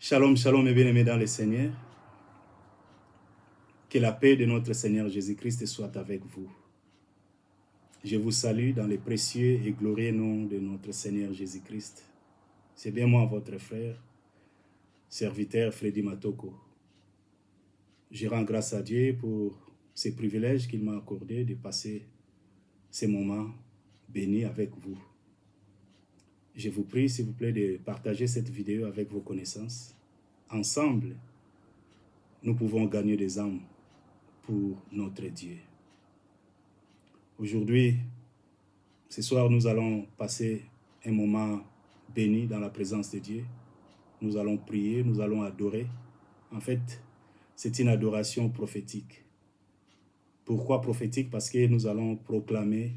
Shalom, shalom mes bien-aimés dans le Seigneur. Que la paix de notre Seigneur Jésus-Christ soit avec vous. Je vous salue dans le précieux et glorieux nom de notre Seigneur Jésus-Christ. C'est bien moi, votre frère, serviteur Freddy Matoko. Je rends grâce à Dieu pour ce privilège qu'il m'a accordé de passer ces moments bénis avec vous. Je vous prie, s'il vous plaît, de partager cette vidéo avec vos connaissances. Ensemble, nous pouvons gagner des âmes pour notre Dieu. Aujourd'hui, ce soir, nous allons passer un moment béni dans la présence de Dieu. Nous allons prier, nous allons adorer. En fait, c'est une adoration prophétique. Pourquoi prophétique? Parce que nous allons proclamer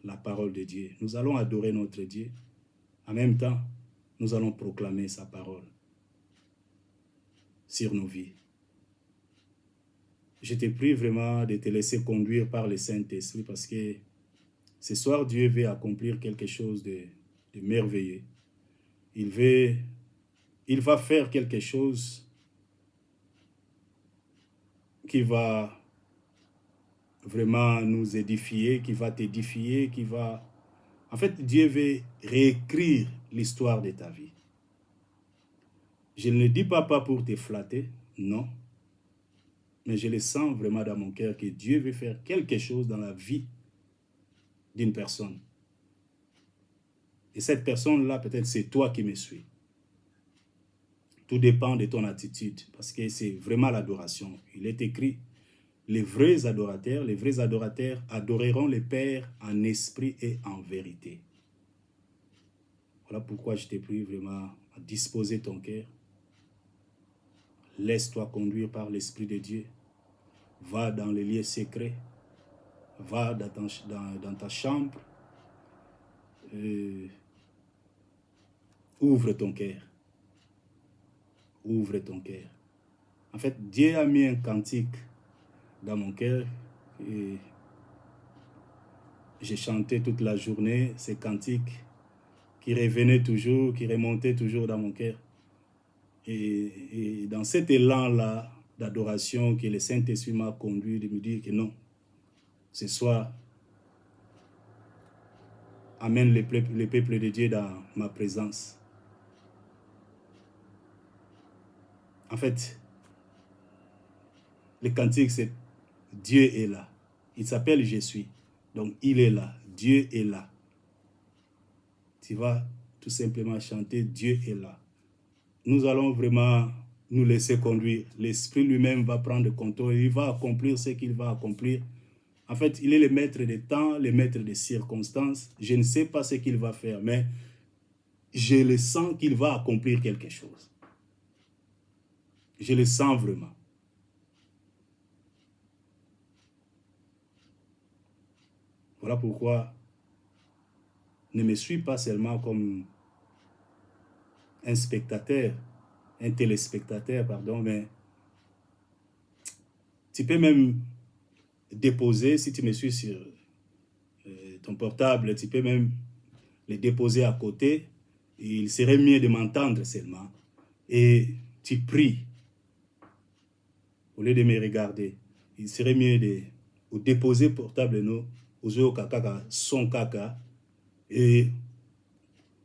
la parole de Dieu. Nous allons adorer notre Dieu. En même temps, nous allons proclamer sa parole sur nos vies. Je te prie vraiment de te laisser conduire par le Saint-Esprit parce que ce soir, Dieu veut accomplir quelque chose de merveilleux. Il va faire quelque chose qui va vraiment nous édifier, qui va t'édifier, qui va... En fait, Dieu veut réécrire l'histoire de ta vie. Je ne le dis pas pour te flatter, non. Mais je le sens vraiment dans mon cœur que Dieu veut faire quelque chose dans la vie d'une personne. Et cette personne-là, peut-être c'est toi qui me suis. Tout dépend de ton attitude, parce que c'est vraiment l'adoration. Il est écrit, les vrais adorateurs adoreront le Père en esprit et en vérité. Voilà pourquoi je te prie vraiment à disposer ton cœur. Laisse-toi conduire par l'Esprit de Dieu. Va dans les lieux secrets. Va dans ta chambre. Ouvre ton cœur. Ouvre ton cœur. En fait, Dieu a mis un cantique dans mon cœur et j'ai chanté toute la journée ces cantiques qui revenaient toujours, qui remontaient toujours dans mon cœur. Et dans cet élan-là d'adoration que le Saint-Esprit m'a conduit de me dire que non, ce soir, amène le peuple de Dieu dans ma présence. En fait, le cantique, c'est Dieu est là. Il s'appelle Je suis. Donc, il est là. Dieu est là. Tu vas tout simplement chanter Dieu est là. Nous allons vraiment nous laisser conduire. L'Esprit lui-même va prendre le contrôle. Il va accomplir ce qu'il va accomplir. En fait, il est le maître des temps, le maître des circonstances. Je ne sais pas ce qu'il va faire, mais je le sens qu'il va accomplir quelque chose. Je le sens vraiment. Voilà pourquoi ne me suis pas seulement comme un spectateur, un téléspectateur, pardon, mais tu peux même déposer, si tu me suis sur ton portable, tu peux même le déposer à côté. Il serait mieux de m'entendre seulement. Et tu pries. Au lieu de me regarder, il serait mieux de déposer portable nous, aux kaka, son kaka, et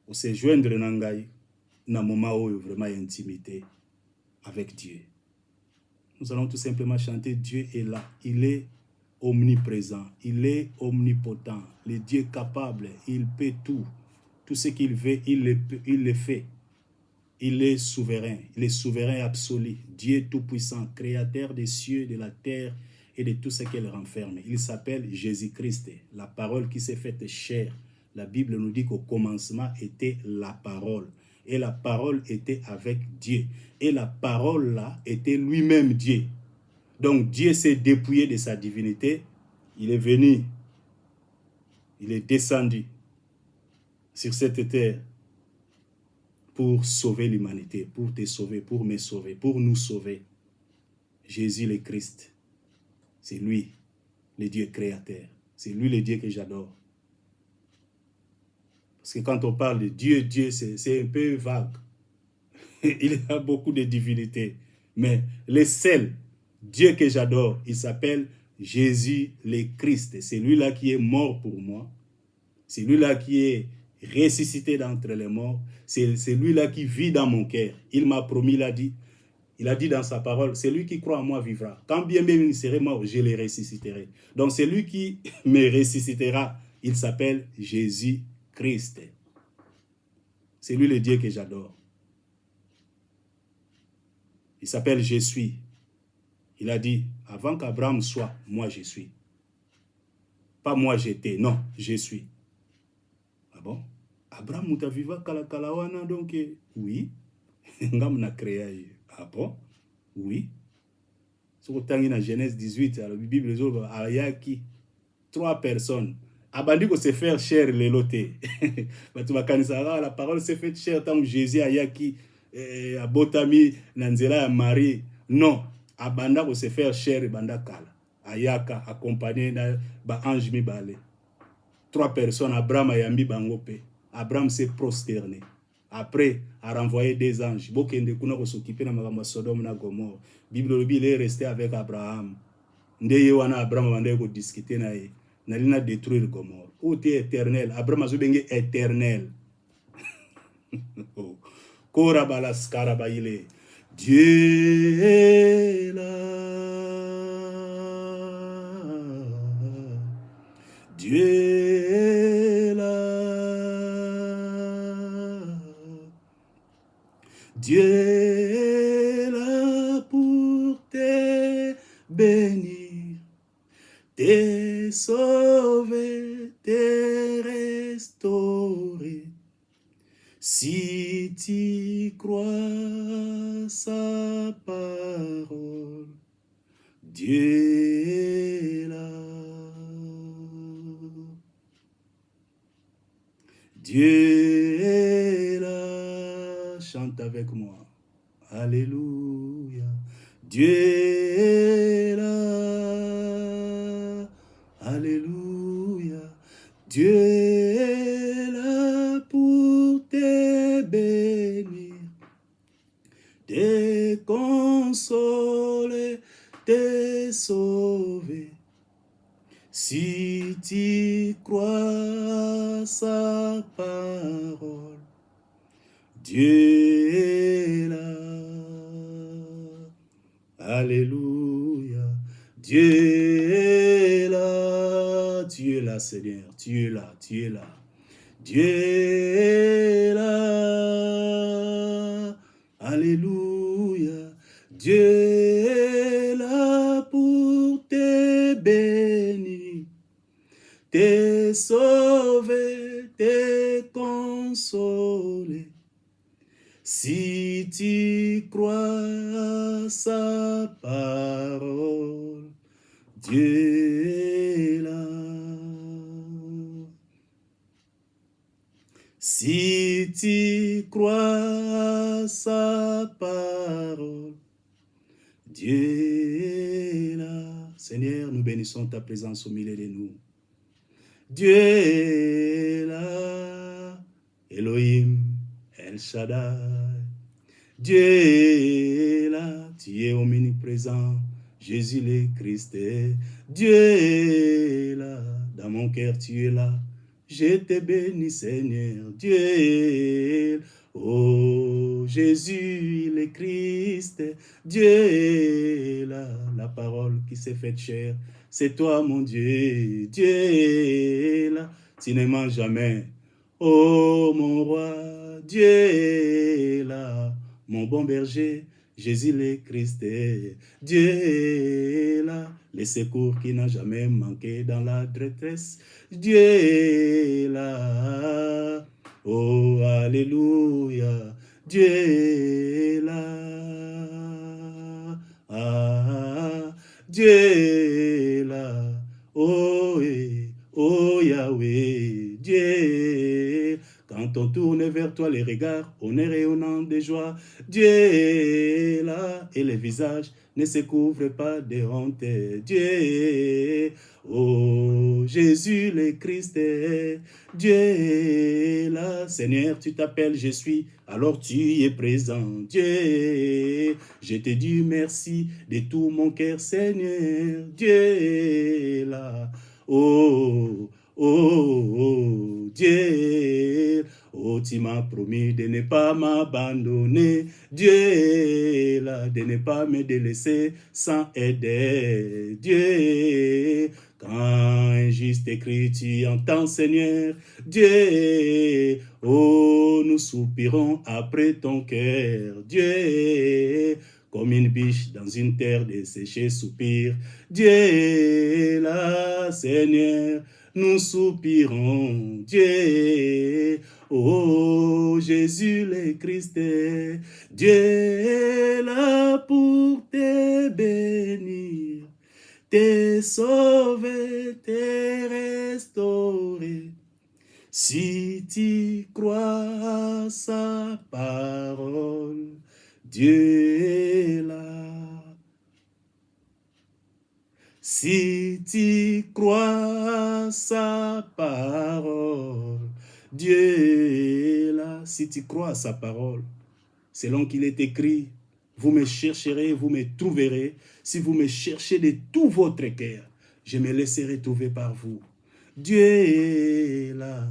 se joindre nangai, na moment où vraiment intimité avec Dieu. Nous allons tout simplement chanter Dieu est là. Il est omniprésent. Il est omnipotent. Le Dieu capable. Il peut tout. Tout ce qu'il veut, il le fait. Il est souverain. Il est souverain absolu. Dieu tout-puissant, créateur des cieux, de la terre et de tout ce qu'elle renferme. Il s'appelle Jésus-Christ, la parole qui s'est faite chair. La Bible nous dit qu'au commencement était la parole. Et la parole était avec Dieu. Et la parole là était lui-même Dieu. Donc Dieu s'est dépouillé de sa divinité. Il est venu. Il est descendu sur cette terre pour sauver l'humanité, pour te sauver, pour me sauver, pour nous sauver. Jésus le Christ, c'est lui, le Dieu créateur. C'est lui le Dieu que j'adore. Parce que quand on parle de Dieu, Dieu, c'est un peu vague. Il y a beaucoup de divinités. Mais le seul Dieu que j'adore, il s'appelle Jésus le Christ. C'est lui-là qui est mort pour moi. C'est lui-là qui est ressuscité d'entre les morts. C'est lui-là qui vit dans mon cœur. Il m'a promis, il a dit dans sa parole, c'est lui qui croit en moi vivra. Quand bien même il serait mort, je le ressusciterai. Donc c'est lui qui me ressuscitera. Il s'appelle Jésus-Christ. C'est lui le Dieu que j'adore. Il s'appelle Je suis. Il a dit, avant qu'Abraham soit, moi je suis. Pas moi j'étais, non, je suis. Ah bon? Abraham mutaviva kalawana donc oui. Ngam na créé. Ah bon? Oui. Si vous avez dans Genèse 18, la Bible dit qu'il y a 3 personnes. Abandi ko se faire chair les lotés. La parole s'est faite chair tant que Jésus a yaki abotami nanzela ya Marie. Non, abanda ko se faire chair banda kala. Ayaka accompagné na ba ange mi balé. 3 personnes, Abraham a yambi bangope. Abraham s'est prosterné. Après, a renvoyé des anges. Bokende kuna ko s'occuper na makambo Sodome na Gomorre. Bible il est resté avec Abraham. Ndeye wana Abraham banda ko discuter na ye. Nalina détruire Gomorre. Où tu es éternel? Abraham a bengi éternel. Kora balas karabaile. Dieu est là. Dieu est là. Dieu est là pour te bénir, te sauver, te restaurer. Si tu crois sa parole, Dieu est là. Dieu est là. Chante avec moi. Alléluia. Dieu est là. Alléluia. Dieu est là pour te bénir, te consoler, te sauver. Si tu crois sa parole, Dieu est là. Alléluia. Dieu est là. Tu es là, Seigneur. Tu es là. Tu es là. Dieu est là. Alléluia. Dieu est là pour te bénir, te sauver, te consoler. Si tu crois sa parole, Dieu est là. Si tu crois sa parole, Dieu est là. Seigneur, nous bénissons ta présence au milieu de nous. Dieu est là. Elohim, El Shaddai. Dieu est là. Tu es omniprésent. Jésus le Christ. Dieu est là. Dans mon cœur, tu es là. Je te bénis, Seigneur. Dieu est là. Oh Jésus le Christ, Dieu est là, la parole qui s'est faite chair, c'est toi mon Dieu, Dieu est là, tu ne mens jamais, oh mon roi, Dieu est là, mon bon berger, Jésus le Christ, Dieu est là, le secours qui n'a jamais manqué dans la détresse, Dieu est là. Oh, alléluia, Dieu est là. Ah, Dieu est là. Oh, oh Yahweh, Dieu. Quand Quand on tourne vers toi les regards, on est rayonnant de joie. Dieu est là et les visages ne se couvrent pas de honte. Dieu est, oh Jésus le Christ est, Dieu est là. Seigneur, tu t'appelles je suis, alors tu es présent. Dieu est, je te dis merci de tout mon cœur, Seigneur. Dieu est là. Oh, oh, oh, Dieu, oh, tu m'as promis de ne pas m'abandonner. Dieu est là, de ne pas me délaisser sans aider. Dieu, quand un juste écrit, tu entends, Seigneur. Dieu, oh, nous soupirons après ton cœur. Dieu, comme une biche dans une terre desséchée soupire. Dieu est là, Seigneur, nous soupirons. Dieu, oh Jésus le Christ, Dieu est là pour te bénir, te sauver, te restaurer. Si tu crois à sa parole, Dieu est là. Si tu crois à sa parole, Dieu est là. Si tu crois à sa parole, selon qu'il est écrit, vous me chercherez, vous me trouverez. Si vous me cherchez de tout votre cœur, je me laisserai trouver par vous. Dieu est là.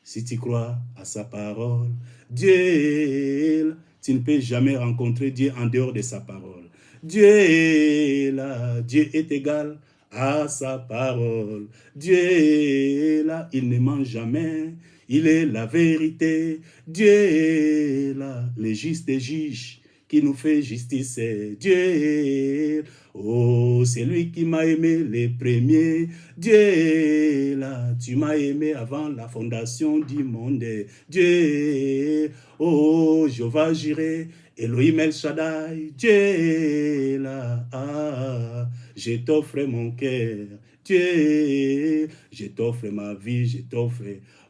Si tu crois à sa parole, Dieu est là. Tu ne peux jamais rencontrer Dieu en dehors de sa parole. Dieu est là, Dieu est égal à sa parole. Dieu est là, il ne ment jamais, il est la vérité. Dieu est là, le juste juge qui nous fait justice. Dieu est, oh, c'est lui qui m'a aimé les premiers. Dieu est là, tu m'as aimé avant la fondation du monde. Dieu est, oh, Jéhovah Jireh, Elohim El Shaddai, Dieu est là. Ah, je t'offre mon cœur. Dieu, je t'offre ma vie, je t'offre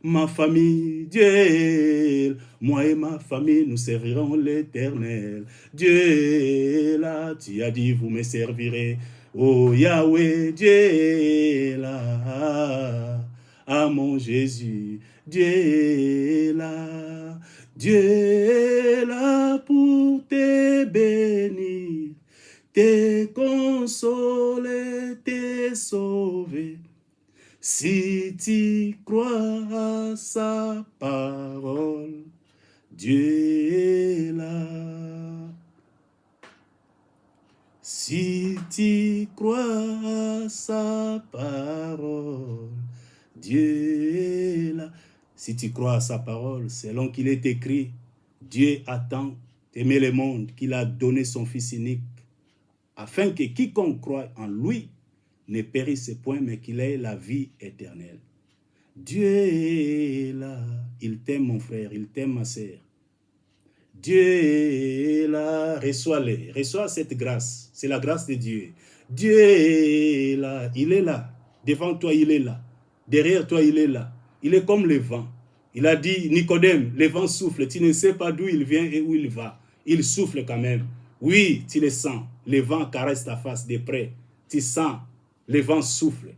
ma famille. Dieu, moi et ma famille, nous servirons l'Éternel. Dieu est là, tu as dit, vous me servirez. Oh Yahweh, Dieu est là. Ah mon Jésus, Dieu est là. Dieu est là pour te bénir, te consoler, te sauver. Si tu crois à sa parole, Dieu est là. Si tu crois à sa parole, Dieu est là. Si tu crois à sa parole, selon qu'il est écrit, Dieu a tant aimé le monde qu'il a donné son Fils unique, afin que quiconque croit en lui ne périsse point, mais qu'il ait la vie éternelle. Dieu est là, il t'aime mon frère, il t'aime ma sœur. Dieu est là, reçois-le, reçois cette grâce, c'est la grâce de Dieu. Dieu est là, il est là, devant toi il est là, derrière toi il est là, il est comme le vent. Il a dit, Nicodème, le vent souffle, tu ne sais pas d'où il vient et où il va, il souffle quand même. Oui, tu le sens, le vent caresse ta face de près, tu sens, le vent souffle.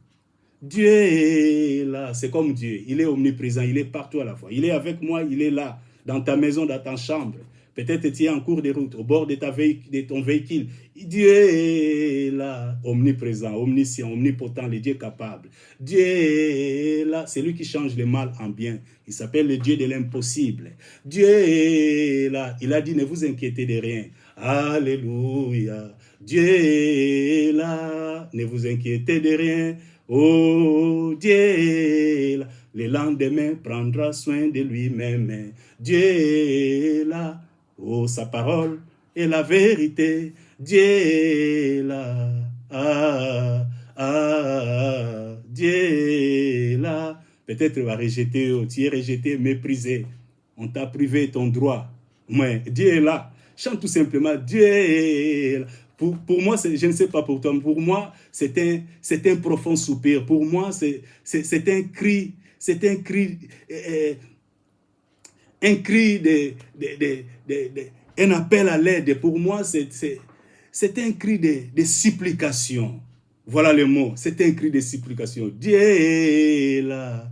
Dieu est là, c'est comme Dieu, il est omniprésent, il est partout à la fois. Il est avec moi, il est là, dans ta maison, dans ta chambre. Peut-être tu es en cours de route, au bord de ton véhicule. Dieu est là, omniprésent, omniscient, omnipotent, le Dieu capable. Dieu est là, c'est lui qui change le mal en bien. Il s'appelle le Dieu de l'impossible. Dieu est là, il a dit ne vous inquiétez de rien. Alléluia. Dieu est là, ne vous inquiétez de rien. Oh, Dieu est là, le lendemain prendra soin de lui-même. Dieu est là, oh, sa parole est la vérité. Dieu est là, ah, ah, Dieu est là. Peut-être tu vas rejeter, tu es rejeté, méprisé. On t'a privé ton droit. Mais Dieu est là. Chante tout simplement, Dieu est là. Pour moi, je ne sais pas pour toi, mais pour moi, c'est un profond soupir. Pour moi, c'est un cri un cri, un appel à l'aide. Pour moi, c'est un cri de supplication. Voilà le mot, c'est un cri de supplication. Dieu est là,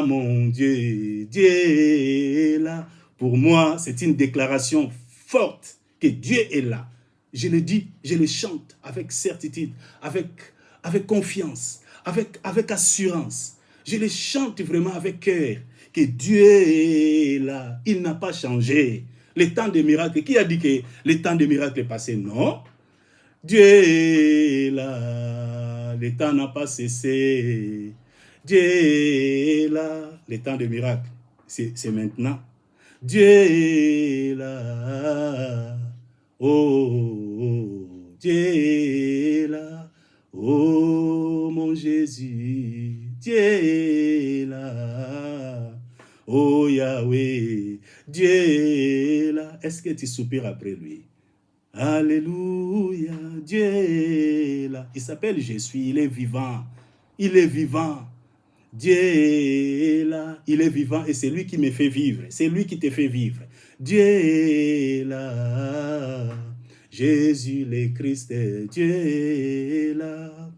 mon Dieu, Dieu est là. Pour moi, c'est une déclaration forte que Dieu est là. Je le dis, je le chante avec certitude, avec confiance, avec assurance. Je le chante vraiment avec cœur, que Dieu est là. Il n'a pas changé. Le temps des miracles, qui a dit que le temps des miracles est passé? Non. Dieu est là. Le temps n'a pas cessé. Dieu est là. Le temps des miracles, c'est maintenant. Dieu est là. Oh, Dieu est là. Oh, mon Jésus. Dieu est là. Oh, Yahweh. Dieu est là. Est-ce que tu soupires après lui? Alléluia. Dieu est là. Il s'appelle Jésus. Il est vivant. Il est vivant. Dieu est là, il est vivant et c'est lui qui me fait vivre. C'est lui qui te fait vivre. Dieu est là. Jésus le Christ, Dieu est là.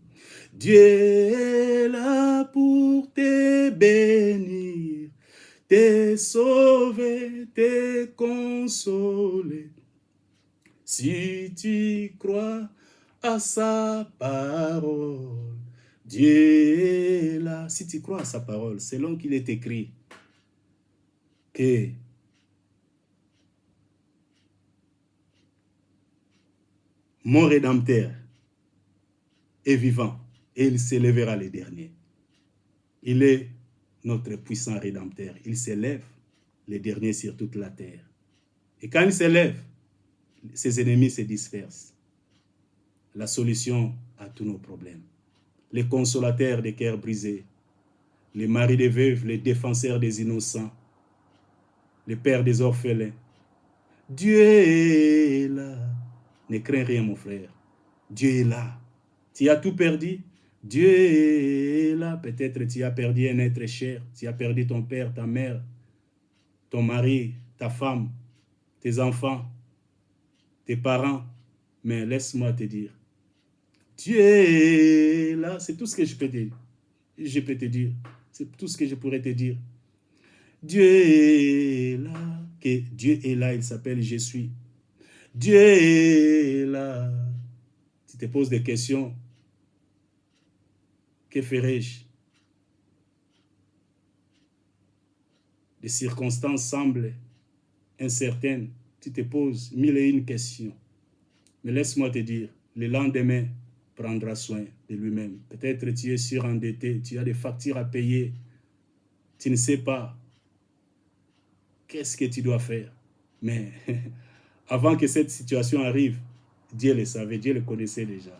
Dieu est là pour te bénir, te sauver, te consoler. Si tu crois à sa parole, Dieu est là. Si tu crois à sa parole, selon qu'il est écrit que mon Rédempteur est vivant et il s'élèvera le dernier. Il est notre puissant Rédempteur. Il s'élève le dernier sur toute la terre. Et quand il s'élève, ses ennemis se dispersent. La solution à tous nos problèmes. Les consolateurs des cœurs brisés, les maris des veuves, les défenseurs des innocents, les pères des orphelins. Dieu est là. Ne crains rien, mon frère. Dieu est là. Tu as tout perdu. Dieu est là. Peut-être tu as perdu un être cher. Tu as perdu ton père, ta mère, ton mari, ta femme, tes enfants, tes parents. Mais laisse-moi te dire, Dieu est là. C'est tout ce que je peux te dire. Je peux te dire. C'est tout ce que je pourrais te dire. Dieu est là. Que Dieu est là, il s'appelle Je suis. Dieu est là. Tu te poses des questions. Que ferais-je? Les circonstances semblent incertaines. Tu te poses mille et une questions. Mais laisse-moi te dire, le lendemain prendra soin de lui-même. Peut-être tu es surendetté, tu as des factures à payer. Tu ne sais pas qu'est-ce que tu dois faire. Mais avant que cette situation arrive, Dieu le savait, Dieu le connaissait déjà.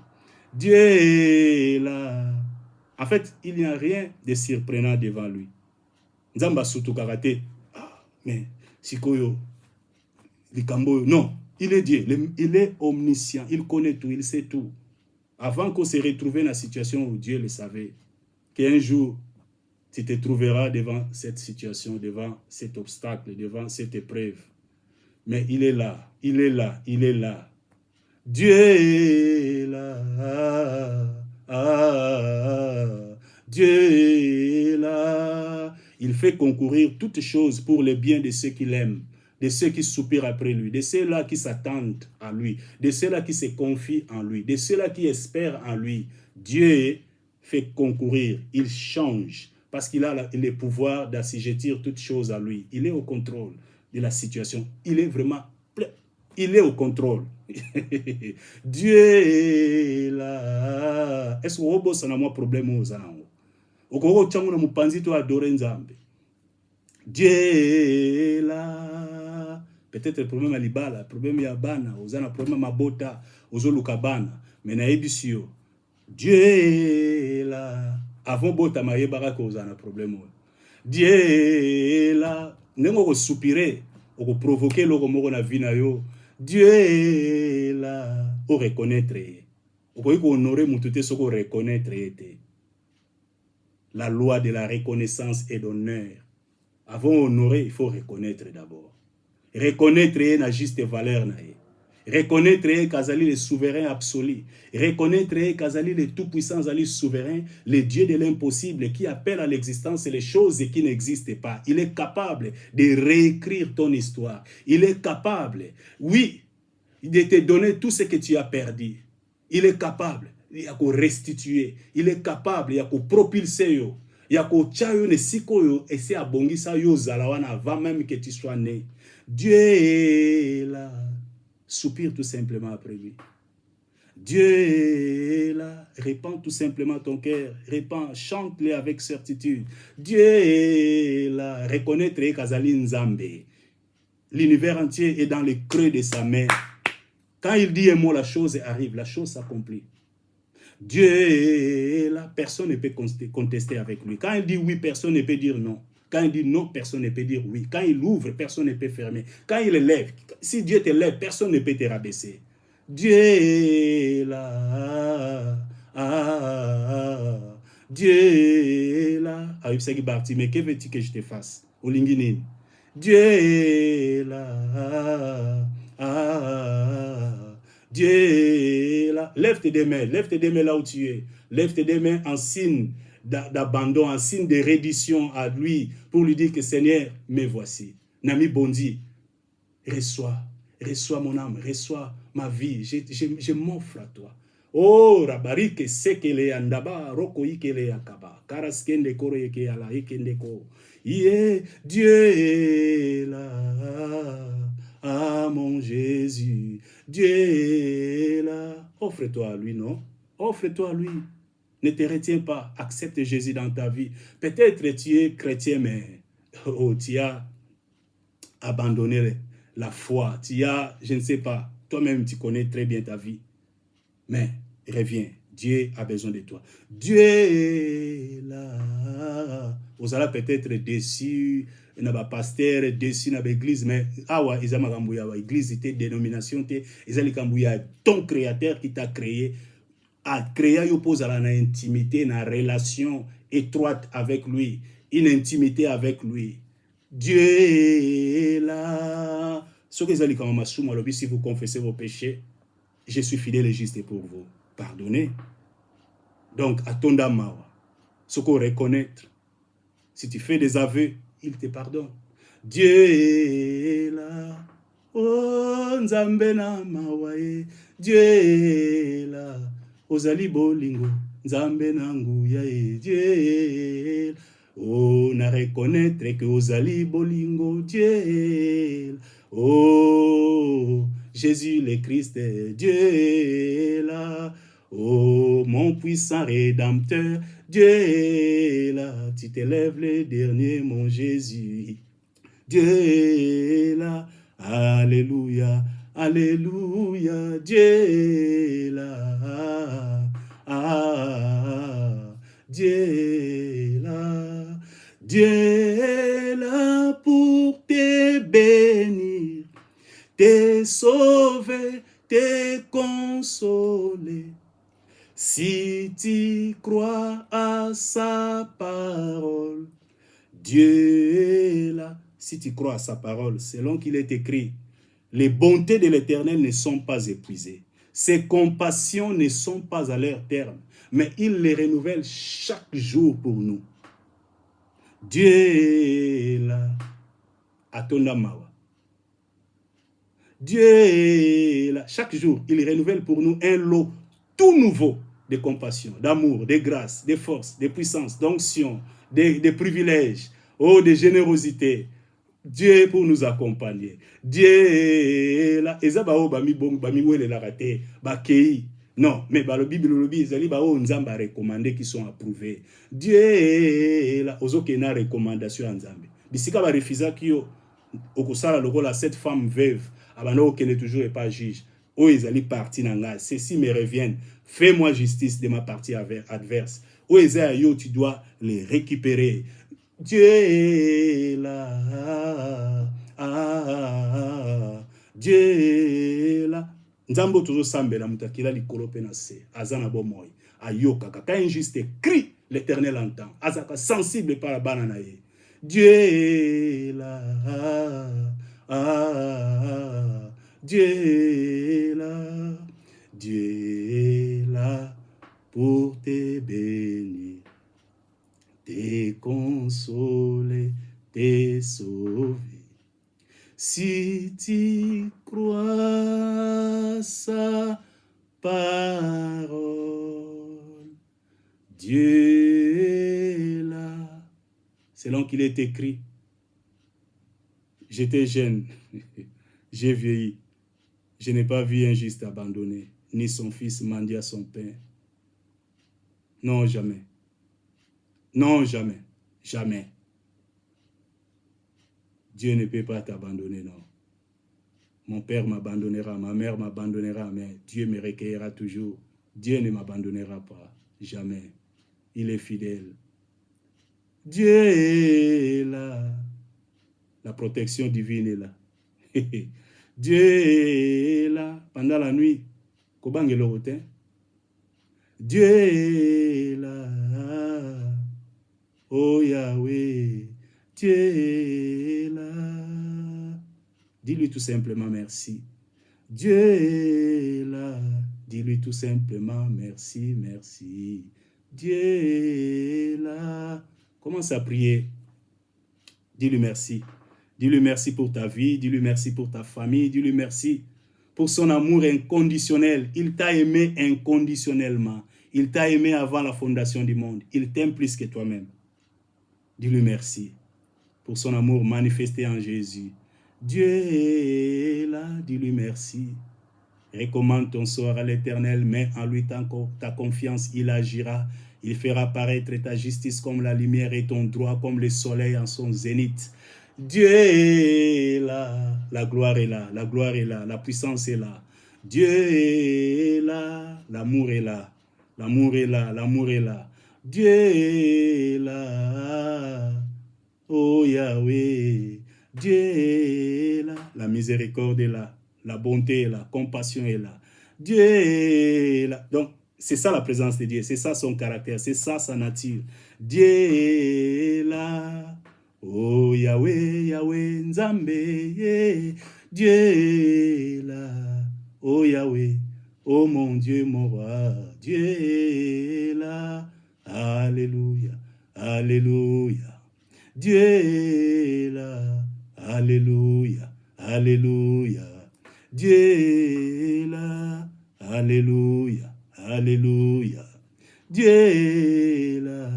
Dieu est là. En fait, il n'y a rien de surprenant devant lui. Nzamba surtout karaté. Mais Sikoyo, Likambo, non. Il est Dieu, il est omniscient, il connaît tout, il sait tout. Avant qu'on se retrouve dans la situation où Dieu le savait, qu'un jour, tu te trouveras devant cette situation, devant cet obstacle, devant cette épreuve. Mais il est là, il est là, il est là. Dieu est là. Dieu est là. Il fait concourir toutes choses pour le bien de ceux qui l'aiment, de ceux qui soupirent après lui, de ceux-là qui s'attendent à lui, de ceux-là qui se confient en lui, de ceux-là qui espèrent en lui. Dieu fait concourir, il change, parce qu'il a le pouvoir d'assujettir toutes choses à lui. Il est au contrôle de la situation. Il est vraiment, il est au contrôle. Dieu est là. Est-ce que vous avez un problème? Dieu est là. Peut-être le problème à l'ibala, le problème à bana, le problème à bota, aux olukabana, mais na ebisio. Dieu est là. Avant bota maye baraka aux un problème. Dieu est là. Nengo soupirer, ou provoquer le remords na vie na yo. Dieu est là. Ou reconnaître. Ou honorer mututé ce qu'on reconnaître. La loi de la reconnaissance et d'honneur. Avant d'honorer, il faut reconnaître d'abord. Reconnaître la juste valeur. Reconnaître qu'Azali le souverain absolu. Reconnaître qu'Azali le tout-puissant, Azali souverain, le Dieu de l'impossible qui appelle à l'existence les choses qui n'existent pas. Il est capable de réécrire ton histoire. Il est capable, oui, de te donner tout ce que tu as perdu. Il est capable de restituer. Il est capable de propulser. Il y a ne sikoyo et c'est abongisa yo zalawana avant même que tu sois né. Dieu est là. Soupire tout simplement après lui. Dieu est là. Répands tout simplement ton cœur. Répands, chante-le avec certitude. Dieu est là. Reconnaître qu'Azali Nzambe. L'univers entier est dans le creux de sa main. Quand il dit un mot, la chose arrive, la chose s'accomplit. Dieu est là, personne ne peut contester avec lui. Quand il dit oui, personne ne peut dire non. Quand il dit non, personne ne peut dire oui. Quand il ouvre, personne ne peut fermer. Quand il lève, si Dieu te lève, personne ne peut te rabaisser. Dieu est là. Dieu est là. Mais que veux-tu que je te fasse? Dieu est là. Dieu est là. Lève tes deux mains là où tu es. Lève tes deux mains en signe d'abandon, en signe de reddition à lui, pour lui dire que Seigneur, me voici. Nami Bondi, reçois mon âme, reçois ma vie, je m'offre à toi. Oh, Rabari que sekele andaba, roko ikele akaba, karaskende koro eke ala ekende ko. Dieu est là. Ah mon Jésus, Dieu est là. Offre-toi à lui, non? Offre-toi à lui. Ne te retiens pas. Accepte Jésus dans ta vie. Peut-être tu es chrétien, mais tu as abandonné la foi. Tu as, je ne sais pas, toi-même tu connais très bien ta vie. Mais reviens. Dieu a besoin de toi. Dieu est là. Vous allez peut-être déçu, il n'y a pas pasteur, déçu dans l'église, mais awa, ils ont l'église, c'était dénomination, ils ont ton créateur qui t'a créé, a créé, il pose à la intimité, une relation étroite avec lui, une intimité avec lui. Dieu est là. Ce que vous allez comme si vous confessez vos péchés, je suis fidèle et juste pour vous. Pardonnez. Donc, à ton damawa, ce qu'on reconnaître, si tu fais des aveux, il te pardonne. Dieu est là. Oh, Nzambe na mawae. Dieu est là. Ozali bolingo. Nzambe na nguya e. Dieu est là. Oh, na reconnaître que Ozali bolingo. Dieu est là. Oh, Jésus le Christ, Dieu est là. Oh, mon puissant rédempteur, Dieu est là. Tu t'élèves le dernier, mon Jésus. Dieu est là. Alléluia, alléluia. Dieu est là. Dieu est là. Dieu est là pour te bénir, te sauver, te consoler. Si tu crois à sa parole, Dieu est là. Si tu crois à sa parole, selon qu'il est écrit, les bontés de l'Éternel ne sont pas épuisées. Ses compassions ne sont pas à leur terme, mais il les renouvelle chaque jour pour nous. Dieu est là. Atondamawa. Dieu est là. Chaque jour, il renouvelle pour nous un lot tout nouveau de compassion, d'amour, de grâce, de force, de puissance, d'onction, de privilèges, de générosité. Dieu est pour nous accompagner. Dieu est là. Non, mais la Bible, ils ont recommandé qui sont approuvés. Dieu est là. Ils ont une recommandation en Zambie. Bisika va refuser qui okosala lokola cette femme veuve abano qu'elle toujours pas juge. Oh, ils allaient partir dans la. Ceci me reviennent. Fais-moi justice de ma partie adverse. Oh, yo, tu dois les récupérer. Dieu est là. Dieu est là. Nzambo toujours sambela mutakila likolo pe na se. Azana bomoy. Ayoka. Quand un juste crie, l'Éternel entend. Azaka sensible par la bananaye. Dieu est là. Dieu est là. Dieu est là pour te bénir, te consoler, te sauver. Si tu crois sa parole, Dieu est là. Selon qu'il est écrit, j'étais jeune, j'ai vieilli, je n'ai pas vu un juste abandonné, ni son fils mendier à son pain. Non, jamais. Non, jamais. Jamais. Dieu ne peut pas t'abandonner, non. Mon père m'abandonnera, ma mère m'abandonnera, mais Dieu me recueillera toujours. Dieu ne m'abandonnera pas, jamais. Il est fidèle. Dieu est là. La protection divine est là. Dieu est là. Pendant la nuit, Dieu est là. Oh Yahweh, Dieu est là. Dis-lui tout simplement merci. Dieu est là. Dis-lui tout simplement merci, merci. Dieu est là. Commence à prier. Dis-lui merci. Dis-lui merci pour ta vie. Dis-lui merci pour ta famille. Dis-lui merci pour son amour inconditionnel. Il t'a aimé inconditionnellement. Il t'a aimé avant la fondation du monde. Il t'aime plus que toi-même. Dis-lui merci pour son amour manifesté en Jésus. Dieu est là. Dis-lui merci. Recommande ton sort à l'Éternel, mets en lui ta confiance, il agira. Il fera paraître ta justice comme la lumière et ton droit comme le soleil en son zénith. Dieu est là, la gloire est là, la gloire est là, la puissance est là. Dieu est là, l'amour est là, l'amour est là, l'amour est là. Dieu est là, oh Yahweh, Dieu est là, la miséricorde est là. La bonté est là, la compassion est là. Dieu est là. Donc, c'est ça la présence de Dieu, c'est ça son caractère, c'est ça sa nature. Dieu est là. Oh Yahweh, Yahweh, Nzambe, Dieu est là. Oh Yahweh, oh mon Dieu, mon roi, Dieu est là. Alléluia, alléluia. Dieu est là. Alléluia, alléluia. Dieu est là, alléluia, alléluia. Dieu est là,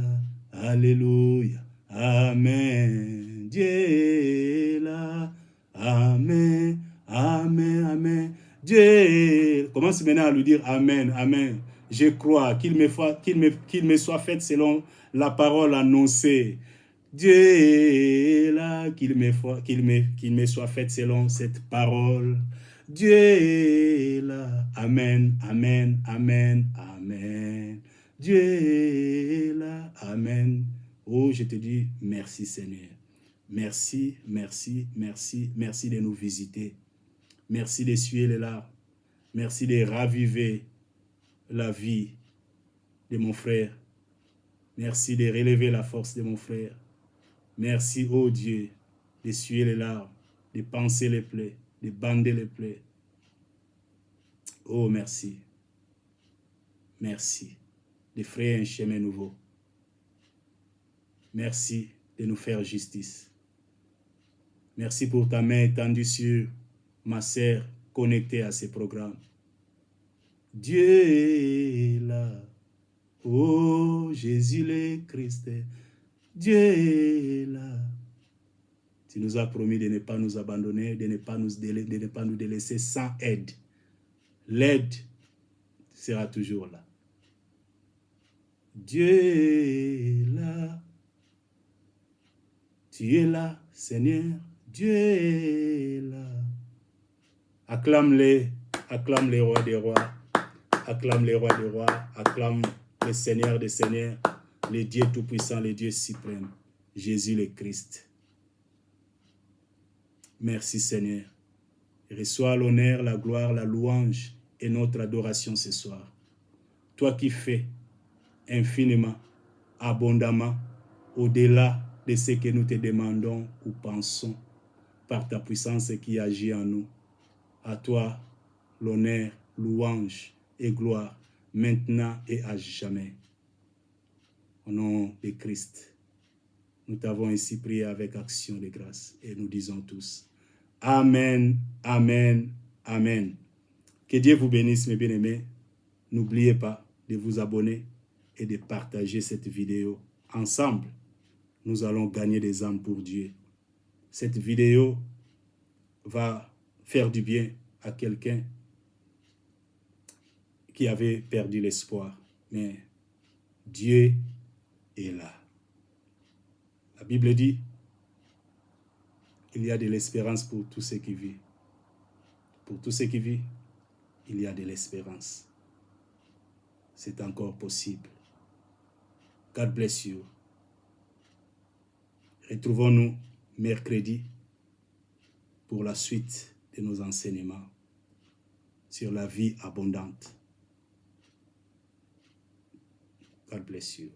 alléluia, amen. Dieu est là, amen, amen, amen. Dieu est... Commence maintenant à lui dire amen, amen. Je crois qu'il me soit fait selon la parole annoncée. Dieu est là, qu'il me soit fait selon cette parole. Dieu est là. Amen, amen, amen, amen. Dieu est là. Amen. Oh, je te dis merci Seigneur. Merci, merci, merci, merci de nous visiter. Merci d'essuyer les larmes. Merci de raviver la vie de mon frère. Merci de relever la force de mon frère. Merci, oh Dieu, d'essuyer les larmes, de panser les plaies, de bander les plaies. Oh, merci. Merci de frayer un chemin nouveau. Merci de nous faire justice. Merci pour ta main étendue sur ma sœur connectée à ces programmes. Dieu est là. Oh, Jésus le Christ. Dieu est là. Tu nous as promis de ne pas nous abandonner, de ne pas nous délaisser sans aide. L'aide sera toujours là. Dieu est là. Tu es là, Seigneur. Dieu est là. Acclame les rois des rois. Acclame les rois des rois. Acclame les seigneurs des seigneurs. Les dieux tout-puissants, les dieux suprêmes. Jésus le Christ. Merci Seigneur. Reçois l'honneur, la gloire, la louange et notre adoration ce soir. Toi qui fais infiniment, abondamment, au-delà de ce que nous te demandons ou pensons par ta puissance qui agit en nous. À toi, l'honneur, louange et gloire, maintenant et à jamais. Au nom de Christ, nous t'avons ainsi prié avec action de grâce et nous disons tous Amen, Amen, Amen. Que Dieu vous bénisse, mes bien-aimés. N'oubliez pas de vous abonner et de partager cette vidéo. Ensemble, nous allons gagner des âmes pour Dieu. Cette vidéo va faire du bien à quelqu'un qui avait perdu l'espoir. Mais Dieu est là. La Bible dit, il y a de l'espérance pour tous ceux qui vivent. Pour tous ceux qui vivent, il y a de l'espérance. C'est encore possible. God bless you. Retrouvons-nous mercredi pour la suite de nos enseignements sur la vie abondante. God bless you.